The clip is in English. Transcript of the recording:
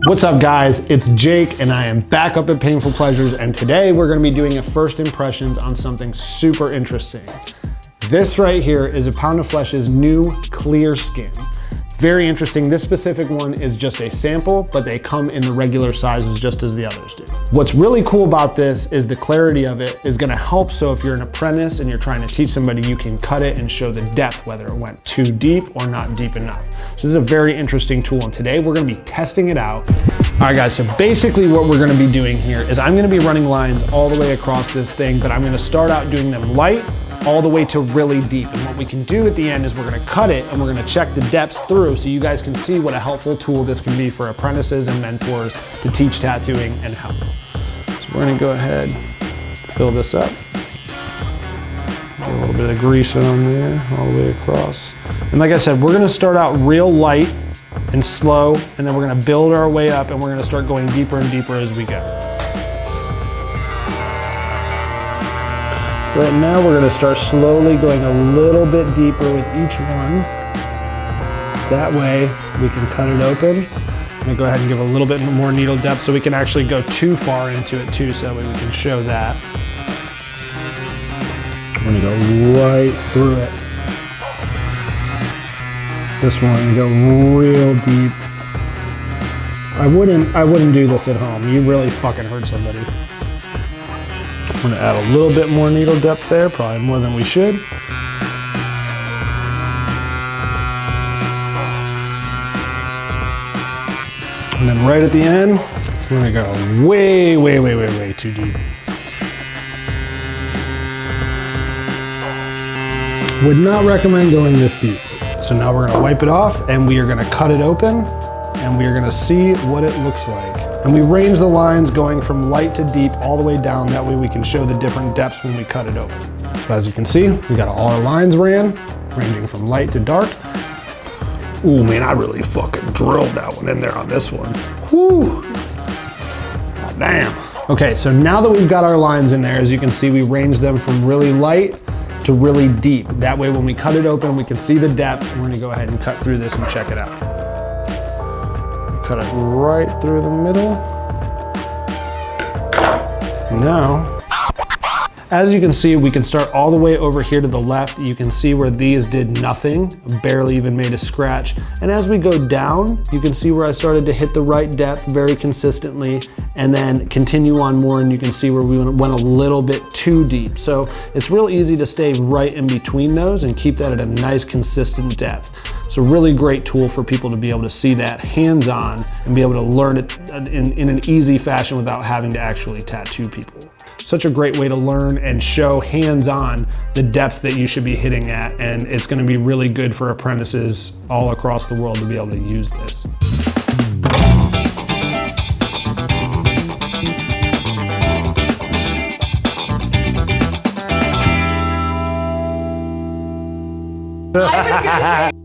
What's up guys, it's Jake and I am back up at Painful Pleasures, and today we're gonna be doing a first impressions on something super interesting. This right here is a Pound of Flesh's new clear skin. Very interesting. This specific one is just a sample, but they come in the regular sizes just as the others do. What's really cool about this is the clarity of it is gonna help, so if you're an apprentice and you're trying to teach somebody, you can cut it and show the depth, whether it went too deep or not deep enough. So this is a very interesting tool, and today we're gonna be testing it out. All right guys, so basically what we're gonna be doing here is I'm gonna be running lines all the way across this thing, but I'm gonna start out doing them light all the way to really deep. And what we can do at the end is we're gonna cut it and we're gonna check the depths through so you guys can see what a helpful tool this can be for apprentices and mentors to teach tattooing and help. So we're gonna go ahead, fill this up. Get a little bit of grease on there, all the way across. And like I said, we're gonna start out real light and slow, and then we're gonna build our way up and we're gonna start going deeper and deeper as we go. Right now we're gonna start slowly going a little bit deeper with each one. That way we can cut it open. I'm gonna go ahead and give a little bit more needle depth so we can actually go too far into it too, so that way we can show that. I'm gonna go right through it. This one, go real deep. I wouldn't do this at home. You really fucking hurt somebody. I'm gonna add a little bit more needle depth there, probably more than we should. And then right at the end, we're gonna go way, way, way, way, way too deep. Would not recommend going this deep. So now we're gonna wipe it off and we are gonna cut it open and we are gonna see what it looks like. And we range the lines going from light to deep all the way down. That way we can show the different depths when we cut it open. So as you can see, we got all our lines ranging from light to dark. Ooh man, I really fucking drilled that one in there on this one. Whoo! God damn. Okay, so now that we've got our lines in there, as you can see, we range them from really light to really deep. That way when we cut it open, we can see the depth. We're gonna go ahead and cut through this and check it out. Cut it right through the middle. Now, as you can see, we can start all the way over here to the left. You can see where these did nothing, barely even made a scratch. And as we go down, you can see where I started to hit the right depth very consistently, and then continue on more, and you can see where we went a little bit too deep. So it's real easy to stay right in between those and keep that at a nice consistent depth. It's a really great tool for people to be able to see that hands-on and be able to learn it in an easy fashion without having to actually tattoo people. Such a great way to learn and show hands-on the depth that you should be hitting at, and it's gonna be really good for apprentices all across the world to be able to use this. I was gonna say